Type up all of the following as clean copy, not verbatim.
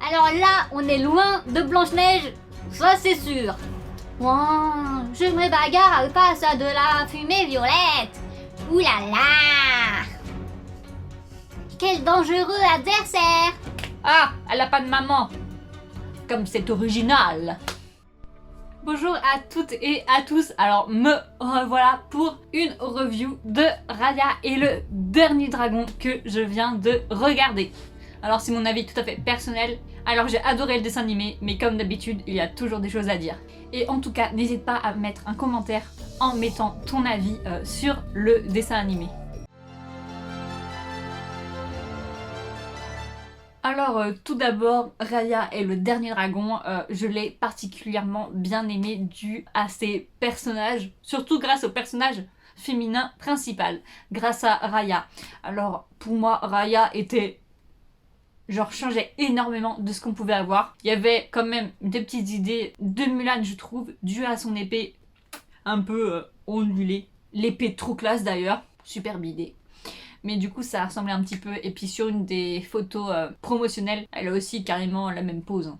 Alors là, on est loin de Blanche-Neige, ça c'est sûr. Ouah, je me bagarre face à de la fumée violette. Ouh là là. Quel dangereux adversaire. Ah, elle a pas de maman. Comme c'est original. Bonjour à toutes et à tous, alors me revoilà pour une review de Raya et le dernier dragon que je viens de regarder. Alors c'est mon avis tout à fait personnel, alors j'ai adoré le dessin animé, mais comme d'habitude il y a toujours des choses à dire. Et en tout cas n'hésite pas à mettre un commentaire en mettant ton avis sur le dessin animé. Alors tout d'abord, Raya et le dernier dragon, je l'ai particulièrement bien aimé dû à ses personnages, surtout grâce au personnage féminin principal, grâce à Raya. Alors pour moi, Raya était... genre changeait énormément de ce qu'on pouvait avoir. Il y avait quand même des petites idées de Mulan, je trouve, dû à son épée un peu ondulée. L'épée trop classe d'ailleurs, superbe idée. Mais du coup ça ressemblait un petit peu, et puis sur une des photos promotionnelles, elle a aussi carrément la même pose.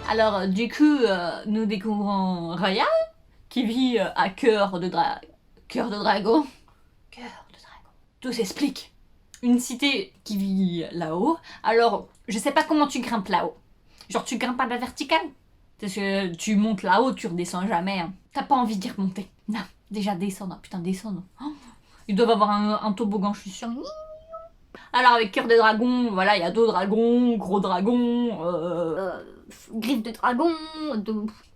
Alors du coup, nous découvrons Raya, qui vit à Cœur de Dragon. Cœur de Dragon. Tout s'explique. Une cité qui vit là-haut. Alors, je sais pas comment tu grimpes là-haut. Genre tu grimpes à la verticale. Parce que tu montes là-haut, tu redescends jamais. Hein. T'as pas envie d'y remonter. Non. Déjà descendre, putain descendre. Oh, ils doivent avoir un toboggan, je suis sûre. Alors avec Cœur de Dragon, voilà, il y a deux dragons, gros dragons, Griffe de dragon,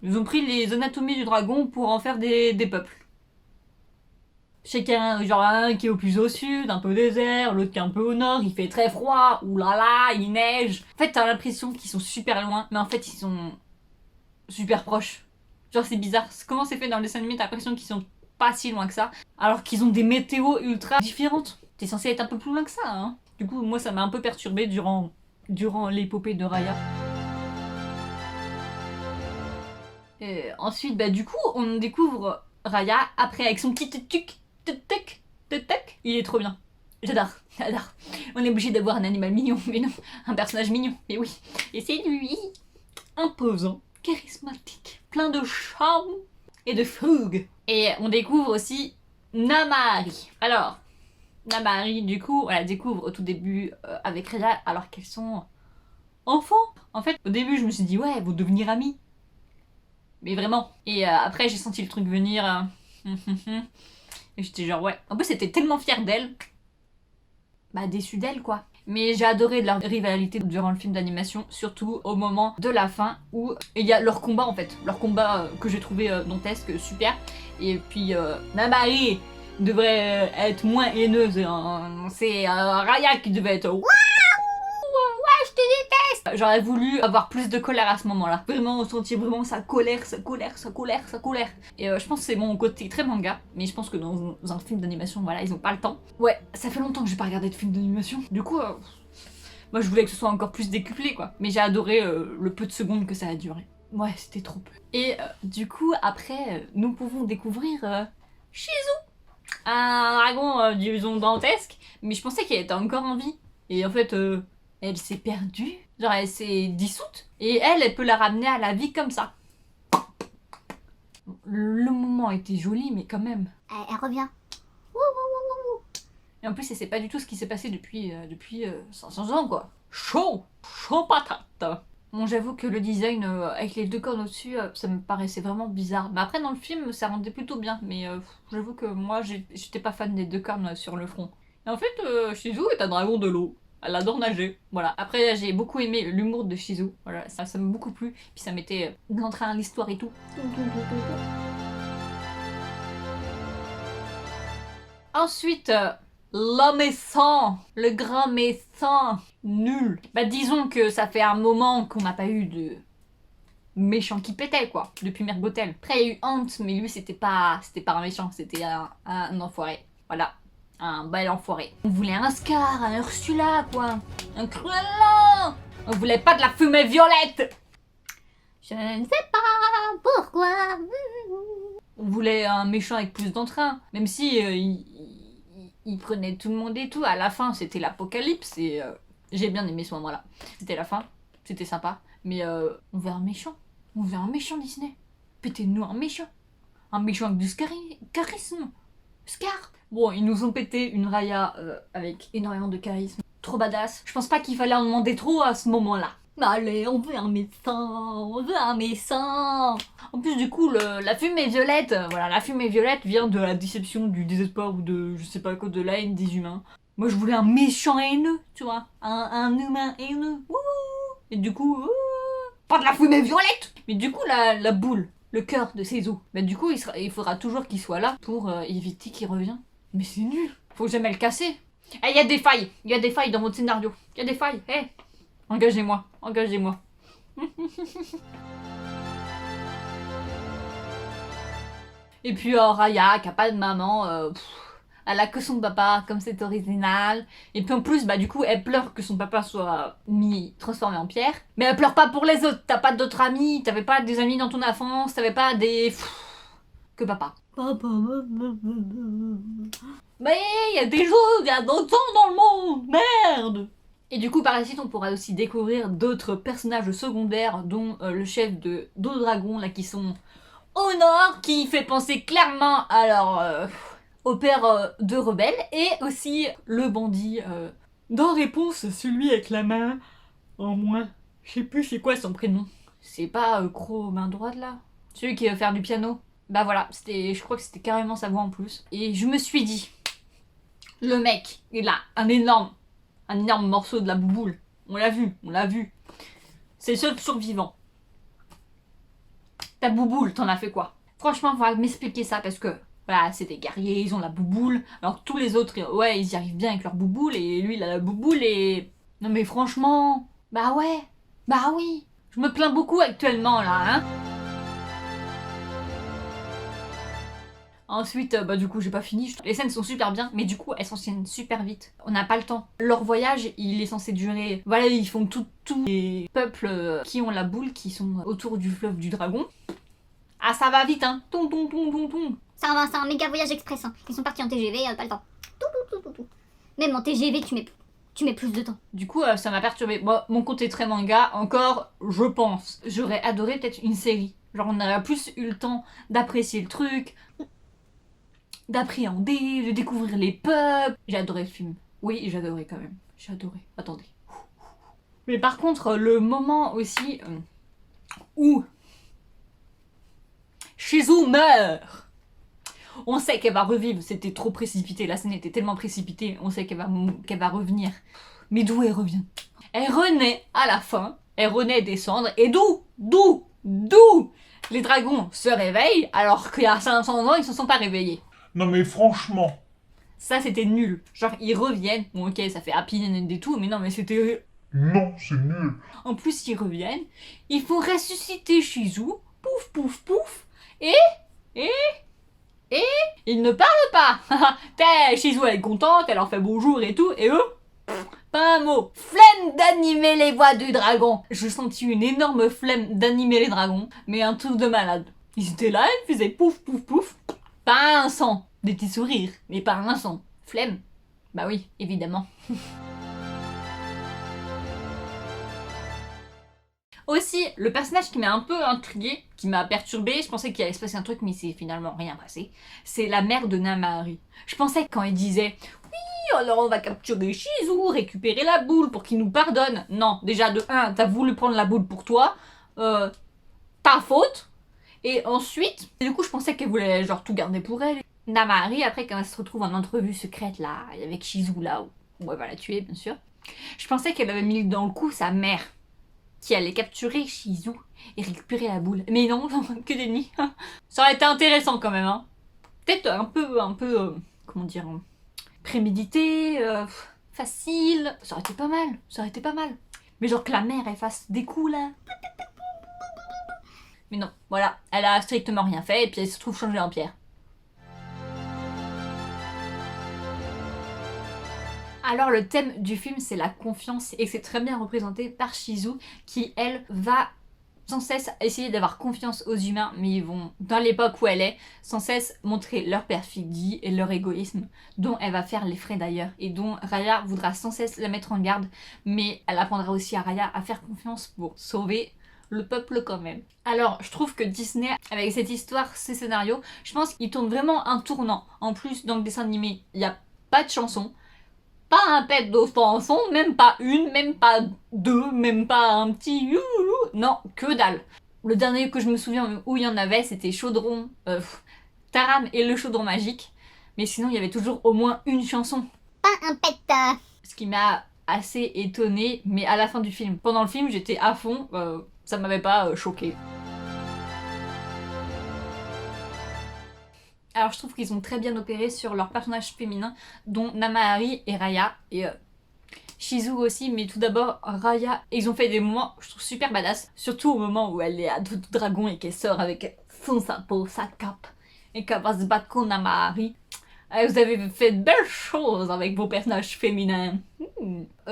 Ils ont pris les anatomies du dragon pour en faire des peuples. Chacun, genre un qui est au plus au sud, un peu désert, l'autre qui est un peu au nord, il fait très froid, oulala, il neige. En fait t'as l'impression qu'ils sont super loin, mais en fait ils sont super proches. Genre c'est bizarre, comment c'est fait dans le dessin animé, t'as l'impression qu'ils sont pas si loin que ça, alors qu'ils ont des météos ultra différentes. T'es censé être un peu plus loin que ça, hein. Du coup, moi, ça m'a un peu perturbée durant l'épopée de Raya. Et ensuite, bah du coup, on découvre Raya, après avec son petit tuc, il est trop bien. J'adore. On est obligé d'avoir un animal mignon, mais non, un personnage mignon, mais oui. Et c'est lui, imposant, charismatique, plein de charme et de fougue. Et on découvre aussi Namaari. Alors, Namaari, du coup, on la découvre au tout début avec Raya alors qu'elles sont enfants. En fait, au début, je me suis dit, ouais, elles vont devenir amies. Mais vraiment. Et après, j'ai senti le truc venir. Et j'étais genre, ouais. En plus, j'étais tellement fière d'elle. Bah, déçue d'elle, quoi. Mais j'ai adoré leur rivalité durant le film d'animation, surtout au moment de la fin où il y a leur combat en fait. Leur combat que j'ai trouvé dantesque, super. Et puis Namaari devrait être moins haineuse. Hein. C'est Raya qui devait être... Ouais, je te déteste. J'aurais voulu avoir plus de colère à ce moment-là. Vraiment sentir vraiment sa colère. Et je pense que c'est mon côté très manga. Mais je pense que dans un film d'animation, voilà, ils ont pas le temps. Ouais, ça fait longtemps que j'ai pas regardé de film d'animation. Du coup, moi je voulais que ce soit encore plus décuplé quoi. Mais j'ai adoré le peu de secondes que ça a duré. Ouais, c'était trop peu. Et du coup, après, nous pouvons découvrir Shizu. Un dragon, disons, dantesque. Mais je pensais qu'elle était encore en vie. Et en fait... elle s'est perdue, genre elle s'est dissoute, et elle peut la ramener à la vie comme ça. Le moment était joli, mais quand même. Elle revient. Et en plus, elle sait pas du tout ce qui s'est passé depuis 500 ans, quoi. Chaud patate. Bon, j'avoue que le design avec les deux cornes au-dessus, ça me paraissait vraiment bizarre. Mais après, dans le film, ça rendait plutôt bien, mais j'avoue que moi, j'étais pas fan des deux cornes sur le front. Et en fait, Shizu est un dragon de l'eau. Elle adore nager, voilà. Après, j'ai beaucoup aimé l'humour de Shizu, voilà, ça m'a beaucoup plu. Puis ça m'était entré dans l'histoire et tout. Ensuite, l'homme méchant, le grand méchant, nul. Bah disons que ça fait un moment qu'on n'a pas eu de méchant qui pétait quoi, depuis Mergotel. Après il y a eu Ant, mais lui c'était pas un méchant, c'était un enfoiré, voilà. Un bel enfoiré. On voulait un Scar, un Ursula, quoi. Un Cruella. On voulait pas de la fumée violette. Je ne sais pas pourquoi. On voulait un méchant avec plus d'entrain. Même si il prenait tout le monde et tout. À la fin, c'était l'apocalypse et J'ai bien aimé ce moment-là. C'était la fin, c'était sympa, mais on veut un méchant. On veut un méchant Disney. Pétez-nous un méchant. Un méchant avec du charisme. Scar. Bon, ils nous ont pété une Raya avec énormément de charisme. Trop badass. Je pense pas qu'il fallait en demander trop à ce moment-là. Mais allez, on veut un médecin, on veut un médecin. En plus, du coup, la fumée violette, voilà, la fumée violette vient de la déception, du désespoir ou de, je sais pas quoi, de la haine des humains. Moi, je voulais un méchant haineux, tu vois, un humain haineux. Wouh. Et du coup, pas de la fumée violette. Mais du coup, la boule, le cœur de ses os, bah du coup, il faudra toujours qu'il soit là pour éviter qu'il revienne. Mais c'est nul. Faut jamais le casser. Eh, il y a des failles dans votre scénario. Il y a des failles, eh. Engagez-moi, engagez-moi. Et puis Raya, qui a pas de maman, elle a que son papa, comme c'est original. Et puis en plus, bah du coup, elle pleure que son papa soit transformé en pierre. Mais elle pleure pas pour les autres, t'as pas d'autres amis, t'avais pas des amis dans ton enfance, t'avais pas des... que papa. Mais il y a des choses, il y a d'autres gens dans le monde, merde. Et du coup, par la suite, on pourra aussi découvrir d'autres personnages secondaires, dont le chef de deux dragons, là, qui sont au nord, qui fait penser clairement au père de rebelle, et aussi le bandit dans Réponse, celui avec la main en moins. Je sais plus c'est quoi son prénom. C'est pas Croc main droite, là? Celui qui va faire du piano. Bah voilà, je crois que c'était carrément sa voix en plus. Et je me suis dit, le mec, il a un énorme morceau de la bouboule. On l'a vu. C'est le seul survivant. Ta bouboule, t'en as fait quoi? Franchement, va m'expliquer ça parce que, voilà, c'est des guerriers, ils ont la bouboule. Alors que tous les autres, ouais, ils y arrivent bien avec leur bouboule et lui, il a la bouboule et... Non mais franchement, bah ouais, bah oui. Je me plains beaucoup actuellement là, hein. Ensuite, bah du coup j'ai pas fini. Les scènes sont super bien, mais du coup elles s'enchaînent super vite. On n'a pas le temps. Leur voyage, il est censé durer... Voilà, ils font tous les peuples qui ont la boule, qui sont autour du fleuve du dragon. Ah ça va vite, hein. Tom. C'est un méga voyage express. Hein. Ils sont partis en TGV, pas le temps. Tout. Même en TGV, tu mets plus de temps. Du coup, ça m'a perturbé. Moi, mon côté très manga, encore, je pense. J'aurais adoré peut-être une série. Genre on aurait plus eu le temps d'apprécier le truc, d'appréhender, de découvrir les peuples. J'ai adoré le film. Oui, j'ai adoré quand même. J'ai adoré. Attendez. Mais par contre, le moment aussi où Shizu meurt. On sait qu'elle va revivre, c'était trop précipité, la scène était tellement précipitée, on sait qu'elle va revenir. Mais d'où elle revient? Elle renaît à la fin, elle renaît des cendres, et d'où les dragons se réveillent alors qu'il y a 500 ans ils se sont pas réveillés. Non mais franchement. Ça c'était nul. Genre ils reviennent, bon ok ça fait happy and et tout, mais non mais c'était... Non, c'est nul. En plus ils reviennent, il faut ressusciter Shizu, pouf, et ils ne parlent pas. Shizu elle est contente, elle leur fait bonjour et tout, et eux, pas un mot. Flemme d'animer les voix du dragon. Je sentis une énorme flemme d'animer les dragons, mais un truc de malade. Ils étaient là, ils faisaient pouf, pas un sang. Des petits sourires, mais pas un sang. Flemme. Bah oui, évidemment. Aussi, le personnage qui m'a un peu intriguée, qui m'a perturbée, je pensais qu'il allait se passer un truc, mais c'est finalement rien passé, c'est la mère de Namahari. Je pensais que quand elle disait « Oui, alors on va capturer Shizu, récupérer la boule pour qu'il nous pardonne ». Non, déjà de 1, t'as voulu prendre la boule pour toi, ta faute. Et ensuite, du coup je pensais qu'elle voulait genre tout garder pour elle. Namahari, après quand elle se retrouve en entrevue secrète là, avec Shizu là, où elle va la tuer bien sûr, je pensais qu'elle avait mis dans le coup sa mère, qui allait capturer Shizu et récupérer la boule. Mais non, que des nids. Ça aurait été intéressant quand même, hein. Peut-être un peu, comment dire, prémédité, facile. Ça aurait été pas mal. Mais genre que la mère, elle fasse des coups, là. Mais non, voilà, elle a strictement rien fait, et puis elle se trouve changée en pierre. Alors le thème du film c'est la confiance et c'est très bien représenté par Shizu qui elle va sans cesse essayer d'avoir confiance aux humains, mais ils vont, dans l'époque où elle est, sans cesse montrer leur perfidie et leur égoïsme, dont elle va faire les frais d'ailleurs, et dont Raya voudra sans cesse la mettre en garde, mais elle apprendra aussi à Raya à faire confiance pour sauver le peuple quand même. Alors, je trouve que Disney, avec cette histoire, ces scénarios, je pense qu'ils tournent vraiment un tournant. En plus, dans le dessin animé, il n'y a pas de chanson, pas un pet de chanson, même pas une, même pas deux, même pas un petit youlou, non, que dalle. Le dernier que je me souviens où il y en avait, c'était Chaudron, Taram et le chaudron magique, mais sinon il y avait toujours au moins une chanson. Pas un pet. Ce qui m'a assez étonnée, mais à la fin du film. Pendant le film, j'étais à fond, ça m'avait pas choqué. Alors je trouve qu'ils ont très bien opéré sur leurs personnages féminins, dont Namahari et Raya, et Shizu aussi, mais tout d'abord Raya. Et ils ont fait des moments, je trouve, super badass, surtout au moment où elle est à dos de dragon et qu'elle sort avec son sapo, sa cape, et qu'elle va se battre contre Namahari. Vous avez fait de belles choses avec vos personnages féminins.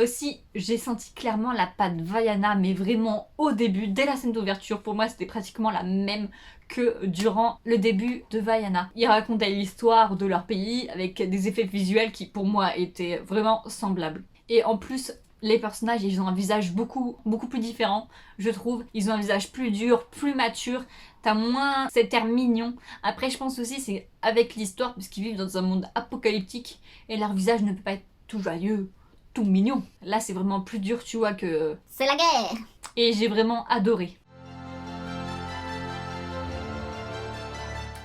Aussi, j'ai senti clairement la patte Vaiana, mais vraiment au début, dès la scène d'ouverture. Pour moi, c'était pratiquement la même que durant le début de Vaiana. Ils racontaient l'histoire de leur pays avec des effets visuels qui, pour moi, étaient vraiment semblables. Et en plus, les personnages, ils ont un visage beaucoup plus différent, je trouve. Ils ont un visage plus dur, plus mature. T'as moins cet air mignon. Après, je pense aussi c'est avec l'histoire, puisqu'ils vivent dans un monde apocalyptique et leur visage ne peut pas être tout joyeux, tout mignon. Là, c'est vraiment plus dur, tu vois, que... C'est la guerre. Et j'ai vraiment adoré.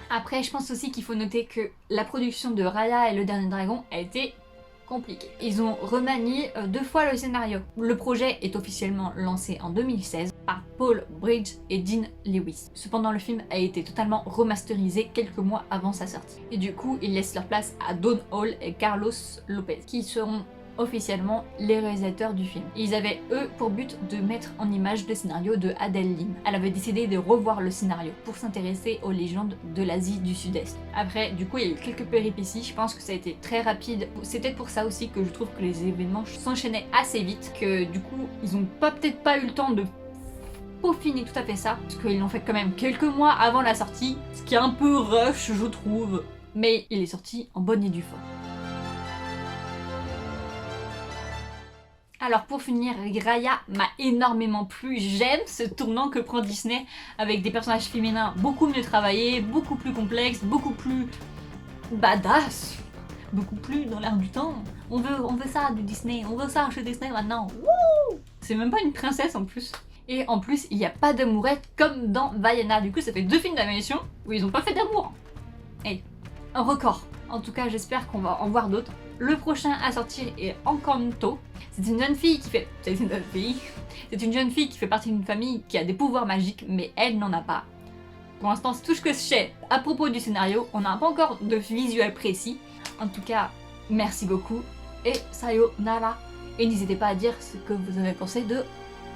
Après, je pense aussi qu'il faut noter que la production de Raya et le Dernier Dragon a été compliquée. Ils ont remanié 2 fois le scénario. Le projet est officiellement lancé en 2016 par Paul Bridge et Dean Lewis. Cependant, le film a été totalement remasterisé quelques mois avant sa sortie. Et du coup, ils laissent leur place à Don Hall et Carlos Lopez, qui seront officiellement les réalisateurs du film. Ils avaient eux pour but de mettre en image le scénario de Adele Lim. Elle avait décidé de revoir le scénario pour s'intéresser aux légendes de l'Asie du Sud-Est. Après, du coup, il y a eu quelques péripéties, je pense que ça a été très rapide. C'est peut-être pour ça aussi que je trouve que les événements s'enchaînaient assez vite, que du coup, ils ont peut-être pas eu le temps de peaufiner tout à fait ça, parce qu'ils l'ont fait quand même quelques mois avant la sortie, ce qui est un peu rush, je trouve. Mais il est sorti en bonne et due forme. Alors pour finir, Raya m'a énormément plu. J'aime ce tournant que prend Disney avec des personnages féminins beaucoup mieux travaillés, beaucoup plus complexes, beaucoup plus badass, beaucoup plus dans l'air du temps. On veut ça du Disney, on veut ça chez Disney maintenant. Wouh! C'est même pas une princesse en plus. Et en plus, il n'y a pas d'amourette comme dans Vaiana. Du coup, ça fait 2 films d'animation où ils n'ont pas fait d'amour. Et un record. En tout cas, j'espère qu'on va en voir d'autres. Le prochain à sortir est Encanto. C'est une jeune fille qui fait... C'est une jeune fille qui fait partie d'une famille qui a des pouvoirs magiques, mais elle n'en a pas. Pour l'instant, c'est tout ce que je sais à propos du scénario. On n'a pas encore de visuel précis. En tout cas, merci beaucoup et sayonara. Et n'hésitez pas à dire ce que vous avez pensé de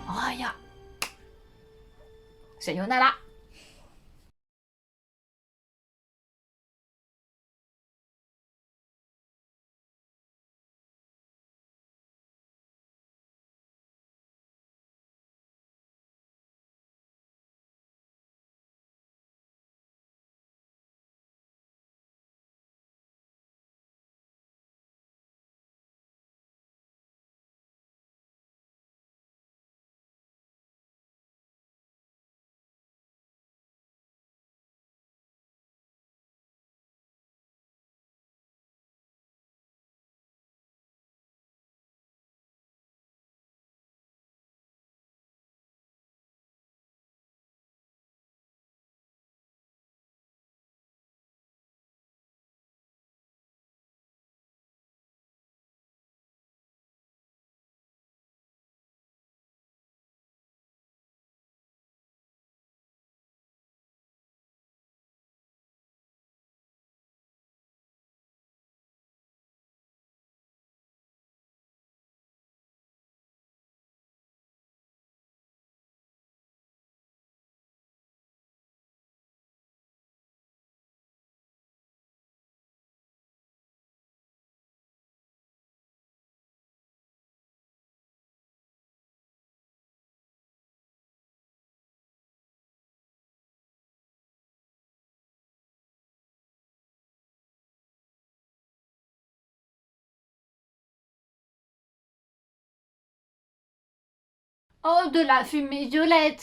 Raya. Sayonara. Oh, de la fumée violette.